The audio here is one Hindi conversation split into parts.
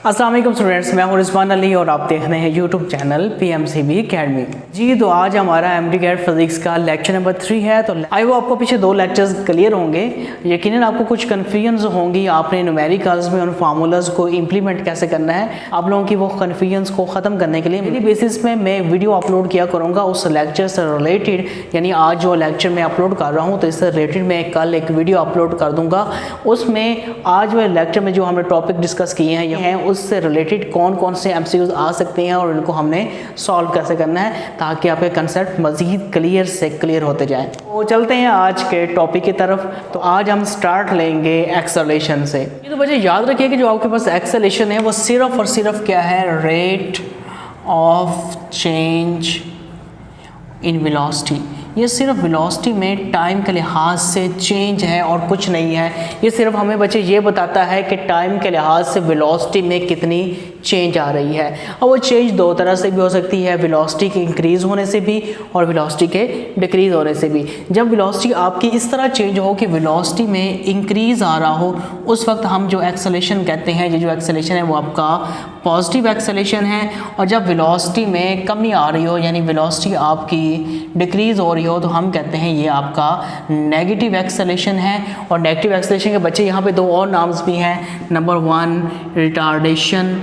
अस्सलाम वालेकुम स्टूडेंट्स, मैं हूं रिजवान अली और आप देख रहे हैं यूट्यूब चैनल पीएमसीबी अकेडमी। जी तो आज हमारा एमडीकैट फिजिक्स का लेक्चर नंबर 3 है। तो आई वो आपको पीछे 2 लेक्चर्स क्लियर होंगे। यकीनन आपको कुछ कन्फ्यूजन होंगी, आपने न्यूमेरिकल्स में उन फार्मूलाज को इम्प्लीमेंट कैसे करना है। आप लोगों की वो कन्फ्यूजन को ख़त्म करने के लिए मेरी बेसिस में मैं वीडियो अपलोड किया करूँगा उस लेक्चर से रिलेटेड। यानी आज जो लेक्चर मैं अपलोड कर रहा हूँ तो इससे रिलेटेड मैं कल एक वीडियो अपलोड कर दूँगा। उसमें आज वाले लेक्चर में जो हमने टॉपिक डिस्कस किए हैं, ये हैं उससे रिलेटेड कौन कौन से एमसीक्यूज आ सकते हैं और इनको हमने सॉल्व कैसे करना है ताकि आपके कंसेप्ट मज़ीद क्लियर से क्लियर होते जाएं। तो चलते हैं आज के टॉपिक की तरफ। तो आज हम स्टार्ट लेंगे एक्सेलरेशन से। ये तो बच्चे याद रखिए कि जो आपके पास एक्सेलरेशन है वो सिर्फ और सिर्फ क्या है, rate of change in velocity. ये सिर्फ वेलोसिटी में टाइम के लिहाज से चेंज है और कुछ नहीं है। ये सिर्फ हमें बच्चे ये बताता है कि टाइम के लिहाज से वेलोसिटी में कितनी चेंज आ रही है। और वो चेंज 2 तरह से भी हो सकती है, वेलोसिटी के इंक्रीज़ होने से भी और वेलोसिटी के डिक्रीज़ होने से भी। जब वेलोसिटी आपकी इस तरह चेंज हो कि वेलोसिटी में इंक्रीज़ आ रहा हो, उस वक्त हम जो एक्सेलरेशन कहते हैं, ये जो एक्सेलरेशन है वो आपका पॉजिटिव एक्सेलरेशन है। और जब वेलोसिटी में कमी आ रही हो, यानी वेलोसिटी आपकी डिक्रीज़ हो रही हो, तो हम कहते हैं ये आपका नेगेटिव एक्सेलरेशन है। और नेगेटिव एक्सेलरेशन के बच्चे यहाँ पे 2 और नाम्स भी हैं। नंबर 1 रिटार्डेशन,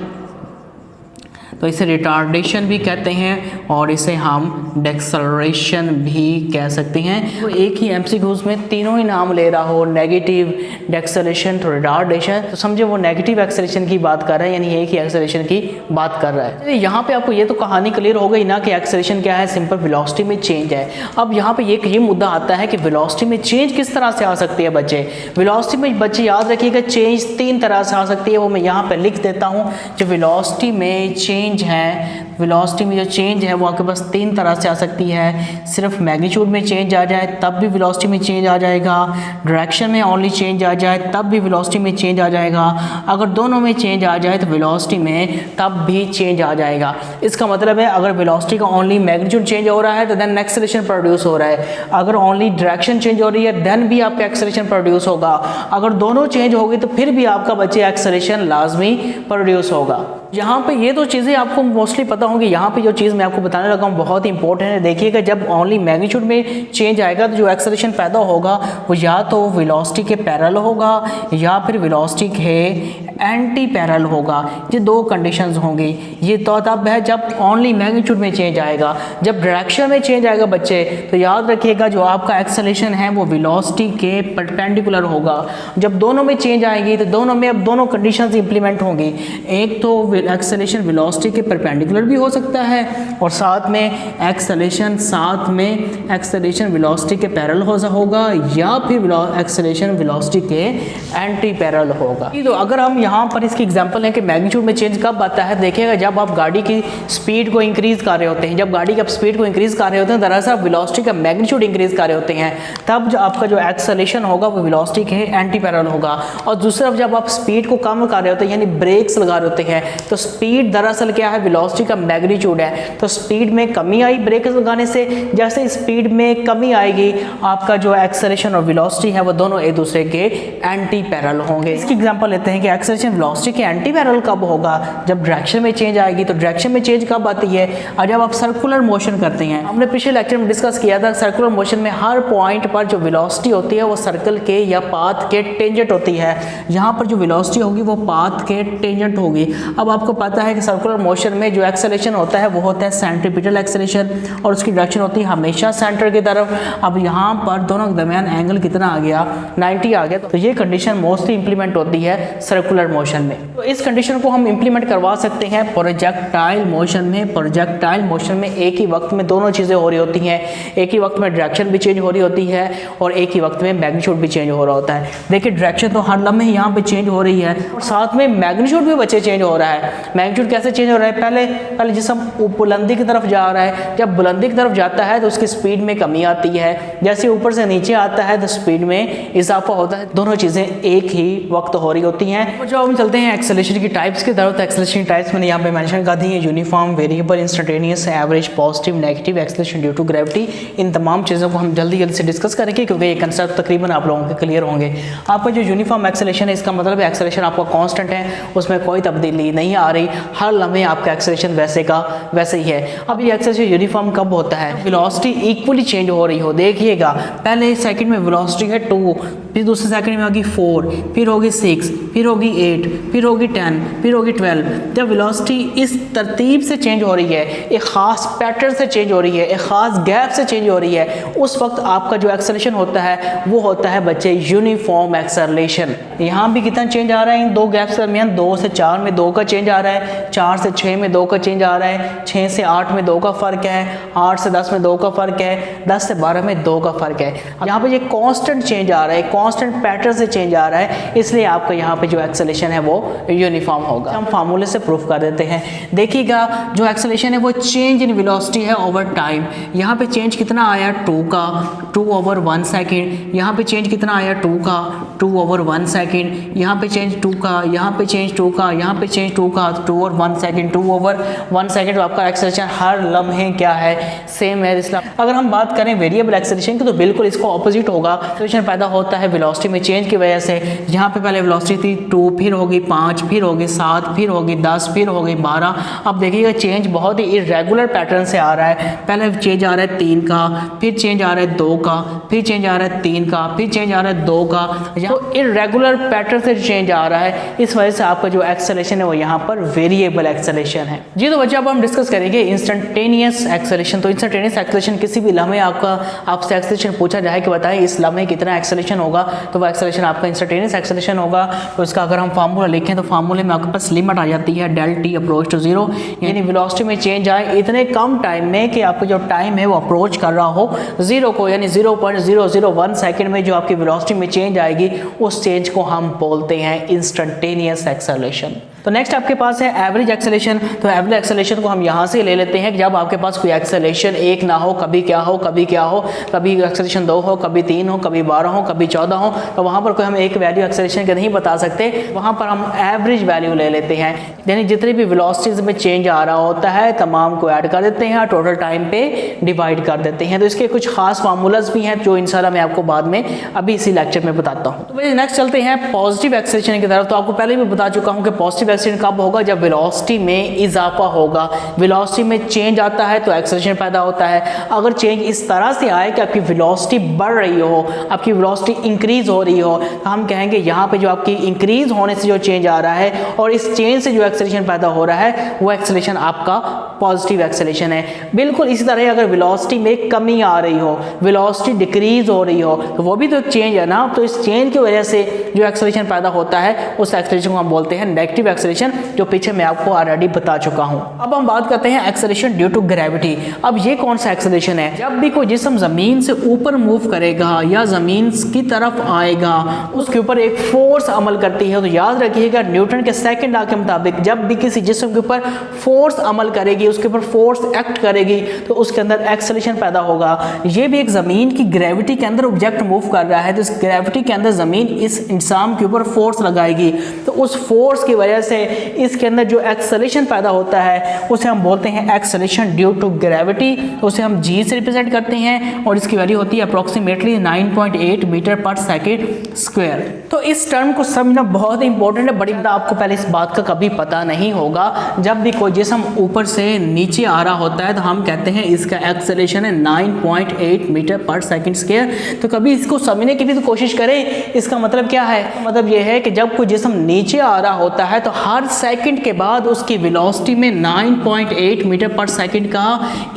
तो इसे रिटार्डेशन भी कहते हैं और इसे हम डेक्सेलरेशन भी कह सकते हैं। तो एक ही एमसीक्यूज में तीनों ही नाम ले रहा हो, नेगेटिव, डेक्सेलरेशन, तो रिटार्डेशन, तो समझे वो नेगेटिव एक्सेलरेशन की बात कर रहा है, यानी एक ही एक्सेलरेशन की बात कर रहा है। यहाँ पे आपको ये तो कहानी क्लियर हो गई ना कि एक्सेलरेशन क्या है, सिंपल वेलोसिटी में चेंज है। अब यहाँ पे ये मुद्दा आता है कि वेलोसिटी में चेंज किस तरह से आ सकती है बच्चे। वेलोसिटी में बच्चे याद रखिएगा चेंज 3 तरह से आ सकती है, वो मैं यहाँ पर लिख देता हूँ। जो वेलोसिटी में चेंज है, वेलोसिटी में जो चेंज है वो आपके पास 3 तरह से आ सकती है। सिर्फ मैग्नीट्यूड में चेंज आ जाए तब भी वेलोसिटी में चेंज आ जाएगा, डायरेक्शन में ओनली चेंज आ जाए तब भी वेलोसिटी में चेंज आ जाएगा, अगर दोनों में चेंज आ जाए तो वेलोसिटी में तब भी चेंज आ जाएगा। इसका मतलब है अगर वेलोसिटी का ओनली मैग्नीट्यूड चेंज हो रहा है तो देन एक्सेलरेशन प्रोड्यूस हो रहा है, अगर ओनली डायरेक्शन चेंज हो रही है देन भी आपका एक्सेलरेशन प्रोड्यूस होगा, अगर दोनों चेंज होगी तो फिर भी आपका बच्चे एक्सेलरेशन लाजमी प्रोड्यूस होगा। यहाँ पे ये तो चीज़ें आपको मोस्टली पता होंगी। यहाँ पे जो चीज़ मैं आपको बताने लगा हूँ बहुत ही इंपॉर्टेंट है। देखिएगा जब ओनली मैग्नीट्यूड में चेंज आएगा तो जो एक्सेलरेशन पैदा होगा वो या तो वेलोसिटी के पैरेलल होगा या फिर वेलोसिटी के एंटी पैरेलल होगा। ये 2 कंडीशंस होंगी। ये तो तब है जब ओनली मैग्नीट्यूड में चेंज आएगा। जब डायरेक्शन में चेंज आएगा बच्चे तो याद रखिएगा जो आपका एक्सेलरेशन है वो वेलोसिटी के परपेंडिकुलर होगा। जब दोनों में चेंज आएगी तो दोनों में अब दोनों कंडीशंस इंप्लीमेंट होंगी। एक तो एक्सेलरेशन वेलोसिटी के परपेंडिकुलर भी हो सकता है और साथ में एक्सेलरेशन वेलोसिटी के पैरेलल होगा या फिर एक्सेलरेशन वेलोसिटी के एंटी पैरेलल होगा। तो अगर हम यहाँ पर इसकी एग्जांपल है कि मैग्नीट्यूड में चेंज कब आता है, देखिएगा जब आप गाड़ी की स्पीड को इंक्रीज कर रहे होते हैं। जब गाड़ी की स्पीड को इंक्रीज कर रहे होते हैं दरअसल वेलोसिटी का मैग्नीट्यूड इंक्रीज कर रहे होते हैं, तब जो आपका जो एक्सेलरेशन होगा वो वेलोसिटी के एंटी पैरेलल होगा। और दूसरा जब आप स्पीड को कम कर रहे होते हैं यानी ब्रेक्स लगा रहे होते हैं तो स्पीड दरअसल क्या है, वेलोसिटी का मैग्नीट्यूड है। तो स्पीड में कमी आई ब्रेक लगाने से, जैसे स्पीड में कमी आएगी आपका जो एक्सेलरेशन और वेलोसिटी है वो दोनों एक दूसरे के एंटी पैरेलल होंगे। इसकी एग्जांपल लेते हैं कि एक्सेलरेशन वेलोसिटी के एंटी पैरेलल कब होगा, जब डायरेक्शन में चेंज आएगी। तो डायरेक्शन में चेंज कब आती है, और जब आप सर्कुलर मोशन करते हैं। हमने पिछले लेक्चर में डिस्कस किया था सर्कुलर मोशन में हर पॉइंट पर जो वेलोसिटी होती है वो सर्कल के या पाथ के टेंजेंट होती है। यहाँ पर जो वेलोसिटी होगी वो पाथ के टेंजेंट होगी। अब आपको पता है कि सर्कुलर मोशन में जो एक्सेलरेशन होता है वो होता है सेंट्रीपिटल एक्सेलरेशन और उसकी डायरेक्शन होती है हमेशा सेंटर की तरफ। अब यहाँ पर दोनों के दरमियान एंगल कितना आ गया, 90 आ गया। तो ये कंडीशन मोस्टली इंप्लीमेंट होती है सर्कुलर मोशन में। तो इस कंडीशन को हम इंप्लीमेंट करवा सकते हैं प्रोजेक्टाइल मोशन में। प्रोजेक्टाइल मोशन में एक ही वक्त में दोनों चीज़ें हो रही होती हैं, एक ही वक्त में डायरेक्शन भी चेंज हो रही होती है और एक ही वक्त में मैग्नीट्यूड भी चेंज हो रहा होता है। देखिए डायरेक्शन तो हर लम्हे यहाँ पे चेंज हो रही है और साथ में मैग्नीट्यूड भी बच्चे चेंज हो रहा है। मैग्नीट्यूड कैसे चेंज हो रहा है, पहले जिसम बुलंदी की तरफ जा रहा है, जब बुलंदी की तरफ जाता है तो उसकी स्पीड में कमी आती है, जैसे ऊपर से नीचे आता है तो स्पीड में इजाफा होता है। दोनों चीज़ें एक ही वक्त हो रही होती हैं। तो जो हम चलते हैं एक्सेलरेशन की टाइप्स की तरफ, तो एक्सेलरेशन टाइप्स मैंने यहाँ पे मेंशन कर दी है, uniform, variable, instantaneous, average, positive, negative acceleration due to gravity. इन तमाम चीज़ों को हम जल्दी जल्दी से डिस्कस करेंगे क्योंकि ये कंसेप्ट तकरीबन आप लोगों के क्लियर होंगे। आपका जो यूनिफॉर्म एक्सेलरेशन है इसका मतलब है एक्सेलरेशन आपका कांस्टेंट है, उसमें कोई तब्दीली नहीं आ रही, हर लम्हे आपका एक्सेलरेशन वैसे का वैसे ही है। अब ये एक्सेलरेशन यूनिफॉर्म कब होता है? वेलोसिटी इक्वली चेंज हो रही हो। देखिएगा पहले सेकंड में वेलोसिटी है 2, फिर दूसरे सेकंड में होगी 4, फिर होगी 6, फिर होगी 8, फिर होगी 10, फिर होगी 12। जब वेलोसिटी इस तरतीब से चेंज हो रही है, एक ख़ास पैटर्न से चेंज हो रही है, एक ख़ास गैप से चेंज हो रही है, उस वक्त आपका जो एक्सेलरेशन होता है वो होता है बच्चे यूनिफॉर्म एक्सेलरेशन। यहाँ भी कितना चेंज आ रहा है इन दो गैप्स के दरमियान? 2 से 4 में 2 का चेंज आ रहा है, 4 से 6 में 2 का चेंज आ रहा है, 6 से 8 में 2 का फ़र्क है, 8 से 10 में 2 का फ़र्क है, 10 से 12 में 2 का फ़र्क है। यहाँ पे ये कांस्टेंट चेंज आ रहा है, कांस्टेंट पैटर्न से चेंज आ रहा है, इसलिए आपका यहाँ पे जो एक्सेलरेशन है वो यूनिफॉर्म होगा। हम फार्मूले से प्रूफ कर देते हैं। देखिएगा जो एक्सेलरेशन है वो चेंज इन वेलोसिटी है ओवर टाइम। यहाँ पे चेंज कितना आया? 2 का, 2 ओवर 1 सेकेंड। यहाँ पे चेंज कितना आया? 2 का, 2 ओवर 1 सेकेंड। यहाँ पे चेंज 2 का, यहाँ पे चेंज 2 का, यहाँ पे चेंज 2 का, 2 ओवर 1 सेकेंड, 2 ओवर 1 सेकेंड। तो आपका एक्सेलरेशन हर लम्हे क्या है? सेम है। इसलिए अगर हम बात करें वेरिएबल एक्सेलरेशन की तो बिल्कुल इसको ऑपोजिट होगा। एक्सेलरेशन पैदा होता है वेलोसिटी में चेंज की वजह से। यहाँ पे पहले वेलोसिटी थी 2, फिर होगी 5, फिर होगी 7, फिर होगी 10, फिर होगी 12। अब देखिएगा चेंज बहुत ही इरेगुलर पैटर्न से आ रहा है। पहले चेंज आ रहा है 3 का, फिर चेंज आ रहा है 2 का, फिर चेंज आ रहा है 3 का, फिर चेंज आ रहा है 2 का। तो इरेगुलर पैटर्न से चेंज आ रहा है, इस वजह से आपका जो एक्सेलरेशन है वो यहाँ पर वेरिएबल एक्सेलरेशन है। जी तो बच्चे अब हम डिस्कस करेंगे इंस्टेंटेनियस एक्सेलरेशन। तो इंस्टेंटेनियस एक्सेलरेशन किसी भी लम्हे आपसे एक्सेलरेशन पूछा जाए कि बताएं इस लम्हे कितना एक्सेलरेशन होगा, तो वो एक्सेलरेशन आपका इंस्टेंटेनियस एक्सेलरेशन होगा। तो इसका अगर हम फार्मूला लिखें तो फार्मूले में आपके पास लिमिट आ जाती है del t अप्रोच टू 0, यानी वेलोसिटी में चेंज आए इतने कम टाइम में कि आपका जो टाइम है वो अप्रोच कर रहा हो 0 को, यानी 0.001 सेकेंड में जो आपकी वेलोसिटी में चेंज आएगी उस चेंज को हम बोलते हैं इंस्टेंटेनियस एक्सेलरेशन। तो नेक्स्ट आपके पास है एवरेज एक्सेलरेशन। तो एवरेज एक्सेलरेशन को हम यहाँ से ले लेते हैं कि जब आपके पास कोई एक्सेलरेशन 1 ना हो, कभी क्या हो, कभी क्या हो, कभी एक्सेलरेशन 2 हो, कभी 3 हो, कभी 12 हो, कभी 14 हो, तो वहाँ पर कोई हम एक वैल्यू एक्सेलरेशन के नहीं बता सकते, वहाँ पर हम एवरेज वैल्यू ले लेते हैं। यानी जितनी भी वेलोसिटीज में चेंज आ रहा होता है तमाम को ऐड कर देते हैं और टोटल टाइम पे डिवाइड कर देते हैं। तो इसके कुछ खास फार्मूलाज भी हैं जो इंशाल्लाह मैं आपको बाद में अभी इसी लेक्चर में बताता हूँ। तो भाई नेक्स्ट चलते हैं पॉजिटिव एक्सेलरेशन की तरफ। तो आपको पहले भी बता चुका हूँ कि पॉजिटिव एक्सेलरेशन कब होगा? जब वेलोसिटी में इजाफा होगा। वेलोसिटी में चेंज आता है तो एक्सेलरेशन पैदा होता है। अगर चेंज इस तरह से आए कि आपकी वेलोसिटी बढ़ रही हो, आपकी वेलोसिटी इंक्रीज हो रही हो, तो हम कहेंगे यहाँ पे जो आपकी इंक्रीज होने से जो चेंज आ रहा है और इस चेंज से जो एक्सेलरेशन पैदा हो रहा है वो एक्सेलरेशन आपका पॉजिटिव एक्सेलरेशन है। बिल्कुल इसी तरह अगर वेलोसिटी में कमी आ रही हो, वेलोसिटी डिक्रीज हो रही हो, तो वो भी तो चेंज है ना। तो इस चेंज की वजह से जो एक्सेलरेशन पैदा होता है उस एक्सेलरेशन को हम बोलते हैं नेगेटिव एक्सेलरेशन, जो पीछे मैं आपको ऑलरेडी बता चुका हूं। अब हम बात करते हैं एक्सेलरेशन ड्यू टू ग्रेविटी। अब ये कौन सा एक्सेलरेशन है? जब भी कोई जिस्म जमीन से ऊपर मूव करेगा या जमीन की तरफ आएगा उसके ऊपर एक फोर्स अमल करती है। तो याद रखिएगा न्यूटन के सेकंड लॉ के मुताबिक जब भी किसी जिस्म के ऊपर फोर्स अमल करेगी, उसके ऊपर फोर्स एक्ट करेगी, तो उसके अंदर एक्सेलरेशन पैदा होगा। ये भी एक जमीन की ग्रेविटी के अंदर ऑब्जेक्ट मूव कर रहा है, तो इस ग्रेविटी के अंदर जमीन इस इंसान के ऊपर फोर्स लगाएगी, तो उस फोर्स की वजह से इसके अंदर जो एक्सेलरेशन पैदा होता है उसे हम बोलते हैं एक्सेलरेशन ड्यू टू ग्रेविटी। उसे हम जी से रिप्रेजेंट करते हैं और इसकी वैल्यू होती है अप्रोक्सीमेटली 9.8 मीटर पर सेकेंड स्क्वायर। तो इस टर्म को समझना बहुत ही इंपॉर्टेंट है। बड़ी आपको पहले इस बात का कभी पता नहीं होगा। जब भी कोई जिस्म ऊपर से नीचे आ रहा होता है तो हम कहते हैं इसका एक्सेलरेशन है 9.8 मीटर पर सेकेंड स्क्वायर। तो कभी इसको समझने की भी तो कोशिश करें। इसका मतलब क्या है? मतलब यह है कि जब कोई जिस्म नीचे आ रहा होता है तो हर सेकंड के बाद उसकी वेलोसिटी में 9.8 मीटर पर सेकंड का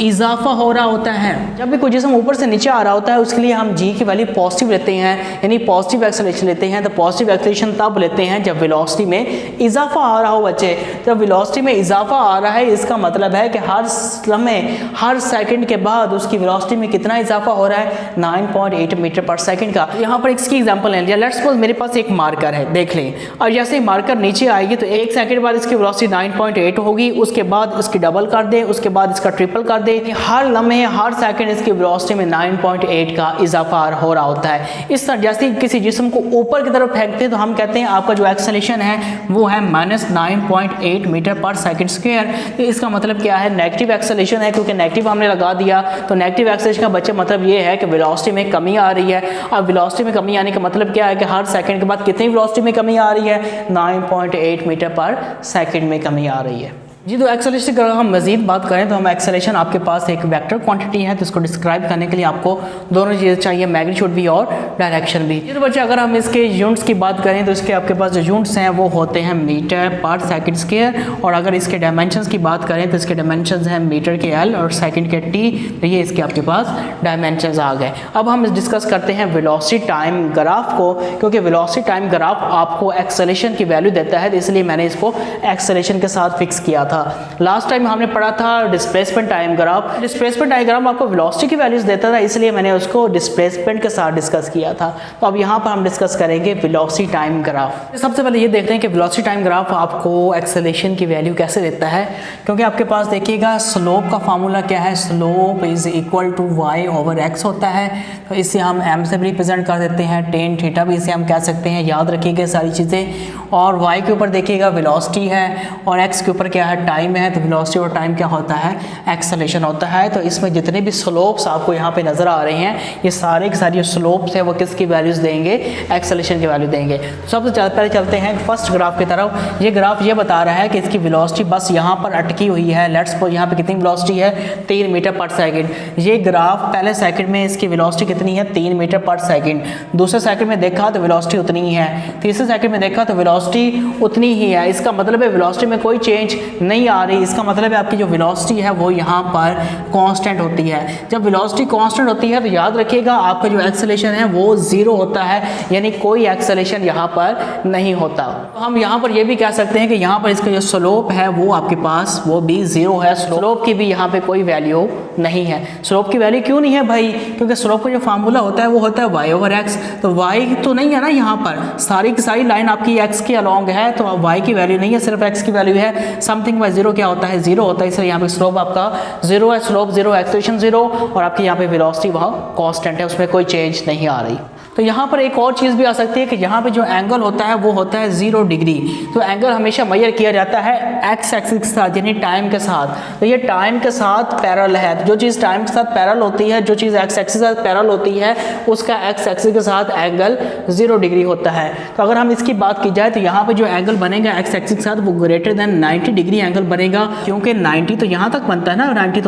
इजाफा हो रहा होता है। जब भी कोई जिस्म ऊपर से नीचे आ रहा होता है उसके लिए हम जी की वैल्यू पॉजिटिव लेते हैं, यानी पॉजिटिव एक्सेलरेशन लेते हैं। तो पॉजिटिव एक्सेलरेशन तब लेते हैं जब वेलोसिटी में इजाफा आ रहा हो। बच्चे जब वेलोसिटी में इजाफा आ रहा है इसका मतलब मतलब है कि हर लम्हे हर सेकंड के बाद उसकी वेलोसिटी में कितना इजाफा हो रहा है, 9.8 मीटर पर सेकंड का। यहाँ पर इसकी एग्जांपल है, लेट्स सपोज मेरे पास एक मार्कर है, देख लें, और जैसे ही मार्कर नीचे आएगी तो एक सेकंड बाद इसकी वेलोसिटी 9.8 होगी, उसके बाद इसकी डबल कर दे, उसके बाद इसका ट्रिपल कर दे, हर लम्हे हर सेकंड इसकी वेलोसिटी में 9.8 का इजाफा हो रहा होता है। इस तरह जैसे किसी जिस्म को ऊपर की तरफ फेंकते हैं तो हम कहते हैं आपका जो एक्सेलरेशन है वो है -9.8 मीटर पर सेकंड स्क्वायर। तो इसका मतलब क्या है, नेगेटिव एक्सेलरेशन है, क्योंकि नेगेटिव हमने लगा दिया तो नेगेटिव एक्सेलरेशन का बच्चा मतलब ये है कि वेलोसिटी में कमी आ रही है। अब वेलोसिटी में कमी आने का मतलब क्या है कि हर सेकंड के बाद कितनी वेलोसिटी में कमी आ रही है, 9.8 मीटर पर सेकंड में कमी आ रही है। जी, तो एक्सेलरेशन की अगर हम मजीद बात करें तो हम एक्सेलरेशन आपके पास एक वेक्टर क्वांटिटी है, तो इसको डिस्क्राइब करने के लिए आपको दोनों चीज़ें चाहिए, मैग्नीट्यूड भी और डायरेक्शन भी। तो बच्चे अगर हम इसके यूनिट्स की बात करें तो इसके आपके पास जो यूनिट्स हैं वो होते हैं मीटर पर सेकंड स्क्वायर, और अगर इसके डायमेंशंस की बात करें तो इसके डायमेंशंस हैं मीटर के एल और सेकंड के टी। तो ये इसके आपके पास डायमेंशंस आ गए। अब हम डिस्कस करते हैं वेलोसिटी टाइम ग्राफ को, क्योंकि वेलोसिटी टाइम ग्राफ आपको एक्सेलरेशन की वैल्यू देता है, तो इसलिए मैंने इसको एक्सेलरेशन के साथ फिक्स किया था। लास्ट टाइम हमने पढ़ा था displacement time graph. Displacement time graph आपको वेलोसिटी की वैल्यूज देता था, इसलिए मैंने उसको डिस्प्लेसमेंट के साथ डिस्कस किया था। तो अब यहाँ पर हम डिस्कस करेंगे वेलोसिटी टाइम ग्राफ। सबसे पहले ये देखते हैं कि वेलोसिटी टाइम ग्राफ आपको एक्सेलरेशन की वैल्यू कैसे देता है, क्योंकि आपके पास देखिएगा स्लोप का फार्मूला क्या है, slope is equal to y over x होता है। तो इसे हम m से भी रिप्रेजेंट कर देते हैं, टेन थीटा भी इसे हम कह सकते हैं, याद रखिएगा सारी चीज़ें। और y के ऊपर देखिएगा वेलोसिटी है और x के ऊपर क्या है, टाइम है। तो वेलोसिटी और टाइम क्या होता है, एक्सेलरेशन होता है। तो इसमें जितने भी स्लोप्स आपको यहाँ पे नज़र आ रहे हैं, ये सारे के सारे स्लोप्स है वो किसकी वैल्यूज़ देंगे, एक्सेलरेशन की वैल्यू देंगे। तो सबसे पहले चलते हैं फर्स्ट ग्राफ की तरफ। ये ग्राफ ये बता रहा है कि इसकी वेलोसिटी बस यहाँ पर अटकी हुई है। लेट्स सपोज यहाँ पे कितनी वेलोसिटी है, 3 मीटर पर सेकंड। ये ग्राफ पहले सेकंड में इसकी वेलोसिटी कितनी है, 3 मीटर पर सेकंड। दूसरे सेकंड में देखा तो वेलोसिटी उतनी ही है, तीसरे सेकंड में देखा तो वेलोसिटी उतनी ही है। इसका मतलब है वेलोसिटी में कोई चेंज नहीं आ रही। इसका मतलब है आपकी जो वेलोसिटी है वो यहाँ पर कांस्टेंट होती है। जब वेलोसिटी कांस्टेंट होती है तो याद रखिएगा आपका जो एक्सेलरेशन है वो 0 होता है, यानी कोई एक्सेलरेशन यहाँ पर नहीं होता। तो हम यहाँ पर ये भी कह सकते हैं कि यहाँ पर इसका जो स्लोप है वो आपके पास वो भी 0 है। स्लोप की भी यहाँ पे कोई वैल्यू नहीं है। स्लोप की वैल्यू क्यों नहीं है भाई, क्योंकि स्लोप का जो फार्मूला होता है वो होता है y ओवर x। तो y तो नहीं है ना, यहाँ पर सारी की सारी लाइन आपकी x के अलॉन्ग है, तो y की वैल्यू नहीं है, सिर्फ x की वैल्यू है। समथिंग बाय 0 क्या होता है, 0 होता है, इसलिए यहाँ पे स्लोप आपका 0 है, स्लोप 0, एक्सेलरेशन 0, और आपकी यहाँ पे वेलोसिटी वह कांस्टेंट है, उसमें कोई चेंज नहीं आ रही। तो यहाँ पर एक और चीज़ भी आ सकती है कि यहाँ पे जो एंगल होता है वो होता है 0 डिग्री। तो एंगल हमेशा मेजर किया जाता है x एक्सिस के साथ, यानी टाइम के साथ। तो ये टाइम के साथ पैरेलल है। तो जो चीज़ टाइम के साथ पैरेलल होती है, जो चीज़ x एक्सिस के साथ पैरेलल होती है, उसका x एक्सिस के साथ एंगल 0 डिग्री होता है। तो अगर हम इसकी बात की जाए तो यहाँ पे जो एंगल बनेगा x एक्सिस के साथ वो ग्रेटर देन 90 डिग्री एंगल बनेगा, क्योंकि 90 तो यहाँ तक बनता है ना, 90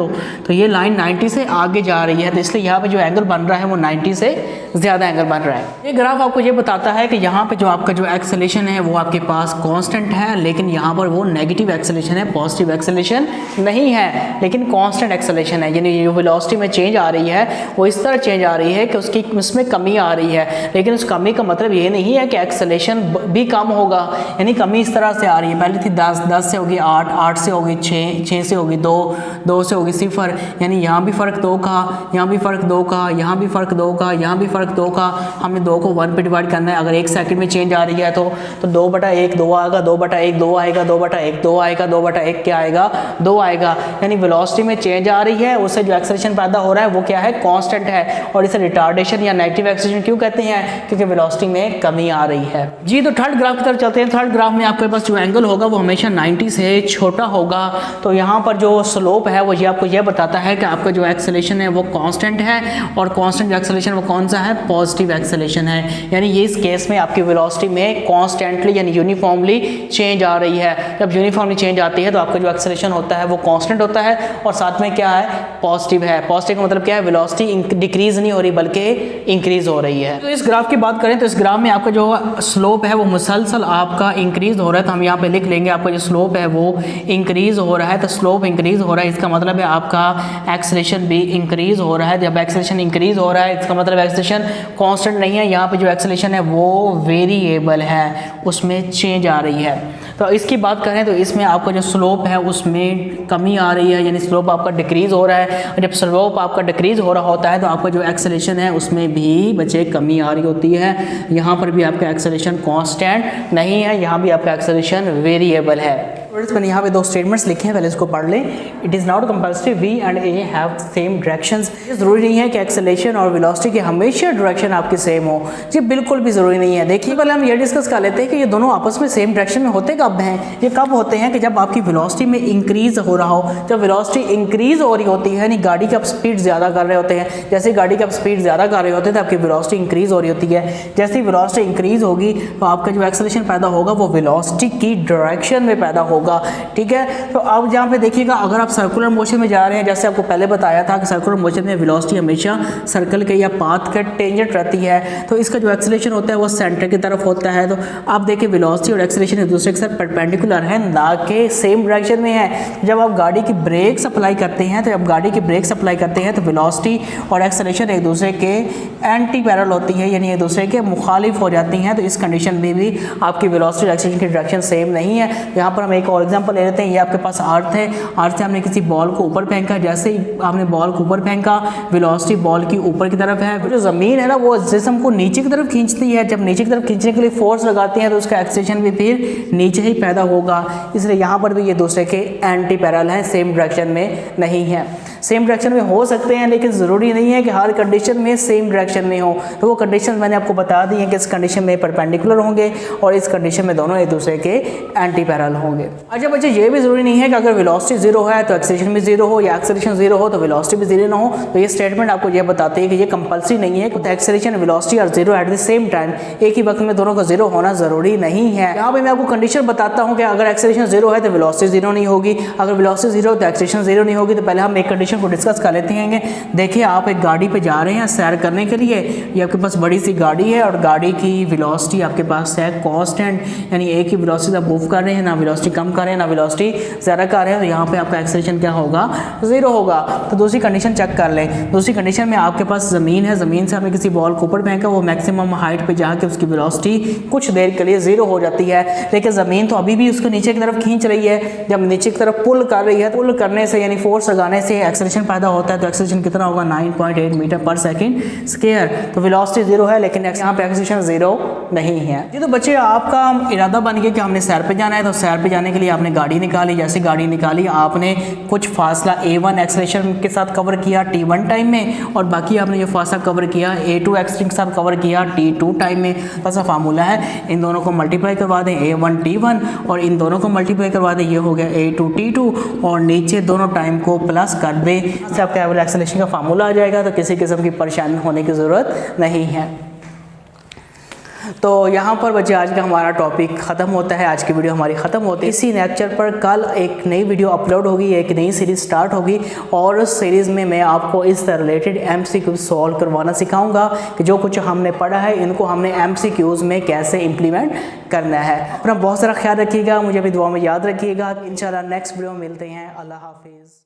तो ये लाइन 90 से आगे जा रही है, तो इसलिए यहाँ पे जो एंगल बन रहा है वो 90 से ज़्यादा एंगल बन रहा है। ये ग्राफ आपको ये बताता है कि यहाँ पे जो आपका जो एक्सेलरेशन है वो आपके पास कांस्टेंट है, लेकिन यहाँ पर वो नेगेटिव एक्सेलरेशन है, पॉजिटिव एक्सेलरेशन नहीं है, लेकिन कांस्टेंट एक्सेलरेशन है। यानी जो वेलोसिटी में चेंज आ रही है वो इस तरह चेंज आ रही है कि उसकी उसमें कमी आ रही है, लेकिन उस कमी का मतलब ये नहीं है कि एक्सेलरेशन भी कम होगा। यानी कमी इस तरह से आ रही है, पहले थी 10, 10 से होगी 8, 8 से होगी 6, 6 से होगी 2, 2 से होगी 0, यानी यहाँ भी फ़र्क 2 का, यहाँ भी फ़र्क 2 का, यहाँ भी फ़र्क 2 का, यहाँ भी फ़र्क 2 का। हमने 2 को 1 पे डिवाइड करना है। अगर 1 सेकंड में चेंज आ रही है तो 2/1 2 आएगा, 2/1 2 आएगा, 2/1 2 आएगा, 2/1 क्या आएगा, 2 आएगा। यानी वेलोसिटी में चेंज आ रही है, उससे जो एक्सेलरेशन पैदा हो रहा है वो क्या है, कांस्टेंट है। और इसे रिटार्डेशन या नेगेटिव एक्सेलरेशन क्यों कहते हैं, क्योंकि वेलोसिटी में कमी आ रही है। जी, तो थर्ड ग्राफ की तरफ चलते हैं। थर्ड ग्राफ में आपके पास जो एंगल होगा वो हमेशा 90 से छोटा होगा। तो यहाँ पर जो स्लोप है वो ये आपको ये बताता है कि आपका जो एक्सेलरेशन है वो कांस्टेंट है, और कांस्टेंट जो एक्सेलरेशन वो कौन सा है, पॉजिटिव एक्सेलरेशन है। यानी ये इस केस में आपकी वेलोसिटी में कॉन्स्टेंटली यानी यूनिफॉर्मली चेंज आ रही है। जब यूनिफॉर्मली चेंज आती है तो आपका जो एक्सेलरेशन होता है वो कांस्टेंट होता है, और साथ में क्या है, पॉजिटिव है। पॉजिटिव का मतलब क्या है, वेलोसिटी डिक्रीज नहीं हो रही बल्कि इंक्रीज हो रही है। तो इस ग्राफ की बात करें तो इस ग्राफ में आपका जो स्लोप है वो मुसलसल आपका इंक्रीज हो रहा है। तो हम यहाँ पे लिख लेंगे आपका जो स्लोप है वो इंक्रीज हो रहा है। तो स्लोप इंक्रीज हो रहा है, इसका मतलब है आपका एक्सेलरेशन भी इंक्रीज हो रहा है। जब एक्सेलरेशन इंक्रीज हो रहा है इसका मतलब एक्सेलरेशन कांस्टेंट कांस्टेंट नहीं है, यहाँ पे जो एक्सेलरेशन है वो वेरिएबल है, उसमें चेंज आ रही है। तो इसकी बात करें तो इसमें आपका जो स्लोप है उसमें कमी आ रही है, यानी स्लोप आपका डिक्रीज़ हो रहा है। और जब स्लोप आपका डिक्रीज़ हो रहा होता है तो आपका जो एक्सेलरेशन है उसमें भी बच्चे कमी आ रही होती है। यहाँ पर भी आपका एक्सेलरेशन कांस्टेंट नहीं है, यहाँ भी आपका एक्सेलरेशन वेरिएबल है। मैंने यहाँ पे दो स्टेटमेंट्स लिखे हैं, पहले इसको पढ़ लें। It is not compulsory v and a have same directions. ज़रूरी नहीं है कि एक्सेलरेशन और वेलोसिटी की हमेशा डायरेक्शन आपकी सेम हो, जी बिल्कुल भी ज़रूरी नहीं है। देखिए पहले हम ये डिस्कस कर लेते हैं कि ये दोनों आपस में सेम डायरेक्शन में होते कब हैं। ये कब होते हैं कि जब आपकी वेलोसिटी में इंक्रीज़ हो रहा हो। जब वेलोसिटी इंक्रीज़ हो रही होती है, यानी गाड़ी की आप स्पीड ज़्यादा कर रहे होते हैं, जैसे गाड़ी की आप स्पीड ज़्यादा कर रहे होते हैं तो आपकी वेलोसिटी इंक्रीज़ हो रही होती है। जैसे वेलोसिटी इंक्रीज़ होगी तो आपका जो एक्सेलरेशन पैदा होगा वो वेलोसिटी की डायरेक्शन में पैदा होगा, ठीक है। तो अब यहाँ पे देखिएगा, अगर आप सर्कुलर मोशन में जा रहे हैं, जैसे आपको पहले बताया था कि सर्कुलर मोशन में वेलोसिटी हमेशा सर्कल के या पाथ के टेंजेंट रहती है, तो इसका जो एक्सेलरेशन होता है वो सेंटर की तरफ होता है। तो आप देखिए वेलोसिटी और एक्सेलरेशन एक दूसरे के साथ परपेंडिकुलर है, ना कि सेम डायरेक्शन में है। जब आप गाड़ी की ब्रेक्स अप्लाई करते हैं तो वेलोसिटी और एक्सेलरेशन एक दूसरे के एंटी पैरेलल होती है, यानी एक दूसरे के मुखालिफ हो जाती हैं। तो इस कंडीशन में भी आपकी वेलोसिटी और एक्सेलरेशन की डायरेक्शन सेम नहीं है। यहाँ पर हम एक और एग्जाम्पल ले लेते हैं। ये आपके पास अर्थ है, अर्थ से हमने किसी बॉल को ऊपर फेंका, जैसे ही आपने बॉल को ऊपर फेंका वेलोसिटी बॉल की ऊपर की तरफ है। जो ज़मीन है ना वो जिस्म को नीचे की तरफ खींचती है, जब नीचे की तरफ खींचने के लिए फोर्स लगाती है तो उसका एक्सेलरेशन भी फिर नीचे ही पैदा होगा। इसलिए यहाँ पर भी ये दूसरे के एंटी पैरेलल हैं, सेम डायरेक्शन में नहीं है। सेम डायरेक्शन में हो सकते हैं लेकिन ज़रूरी नहीं है कि हर कंडीशन में सेम डायरेक्शन में हो। तो वो कंडीशन मैंने आपको बता दी है कि इस कंडीशन में परपेंडिकुलर होंगे और इस कंडीशन में दोनों एक दूसरे के एंटी पैरेलल होंगे। अच्छा बच्चे, ये भी ज़रूरी नहीं है कि अगर वेलोसिटी जीरो है तो एक्सेलरेशन भी जीरो हो, या एक्सेलरेशन जीरो हो तो वेलोसिटी भी जीरो ना हो। तो ये स्टेटमेंट आपको ये बताती है कि ये कंपल्सरी नहीं है कि एक्सेलरेशन और velocity are zero at the same time. एक ही वक्त में दोनों का जीरो होना ज़रूरी नहीं है। यहाँ पे मैं आपको कंडीशन बताता हूँ कि अगर एक्सेलरेशन जीरो है तो वेलोसिटी जीरो नहीं होगी, अगर वेलोसिटी जीरो तो एक्सेलरेशन जीरो नहीं होगी। तो पहले हम एक कंडीशन को डिस्कस कर लेते हैं। देखिए आप एक गाड़ी पे जा रहे हैं सैर करने के लिए, ये आपके पास बड़ी सी गाड़ी है और गाड़ी की वेलोसिटी आपके पास है कांस्टेंट, यानी एक ही वेलोसिटी से आप मूव कर रहे हैं, ना वेलोसिटी कम कर रहे हैं ना वेलोसिटी ज़्यादा कर रहे हैं। तो यहाँ पे आपका एक्सेलरेशन क्या होगा, जीरो होगा। तो दूसरी कंडीशन चेक कर लें। दूसरी कंडीशन में आपके पास ज़मीन है, ज़मीन से हमें किसी बॉल को ऊपर फेंका, वो मैक्सिमम हाइट पे जाके उसकी वेलोसिटी कुछ देर के लिए जीरो हो जाती है, लेकिन ज़मीन तो अभी भी उसको नीचे की तरफ खींच रही है। जब नीचे की तरफ पुल कर रही है, पुल करने से यानी फोर्स लगाने से एक्सेलरेशन पैदा होता है। तो एक्सेलरेशन कितना होगा, 9.8 मीटर पर सेकेंड स्क्वायर। तो वेलोसिटी जीरो है लेकिन यहाँ पे एक्सेलरेशन जीरो नहीं है। जी तो बच्चे, आपका इरादा बन गया कि हमने सैर पे जाना है, तो सैर पे जाने के लिए आपने गाड़ी निकाली। जैसे गाड़ी निकाली आपने कुछ फासला a1 एक्सेलरेशन के साथ कवर किया t1 टाइम में, और बाकी आपने जो फासला कवर किया a2 एक्सेलरेशन के साथ कवर किया t2 टाइम में। ऐसा फार्मूला है, इन दोनों को मल्टीप्लाई करवा दें a1 t1 और इन दोनों को मल्टीप्लाई करवा दें, ये हो गया a2 t2 और नीचे दोनों टाइम को प्लस कर दें, इससे आपका एवरेज एक्सेलरेशन का फार्मूला आ जाएगा। तो किसी किस्म की परेशानी होने की ज़रूरत नहीं है। तो यहाँ पर बच्चे आज का हमारा टॉपिक ख़त्म होता है, आज की वीडियो हमारी ख़त्म होती है। इसी लेक्चर पर कल एक नई वीडियो अपलोड होगी, एक नई सीरीज़ स्टार्ट होगी और उस सीरीज़ में मैं आपको इससे रिलेटेड MCQ सॉल्व करवाना सिखाऊंगा कि जो कुछ हमने पढ़ा है इनको हमने MCQs में कैसे इम्प्लीमेंट करना है। अपना बहुत सारा ख्याल रखिएगा, मुझे अपनी दुआ में याद रखिएगा। इंशाल्लाह नेक्स्ट वीडियो में मिलते हैं। अल्लाह हाफिज़।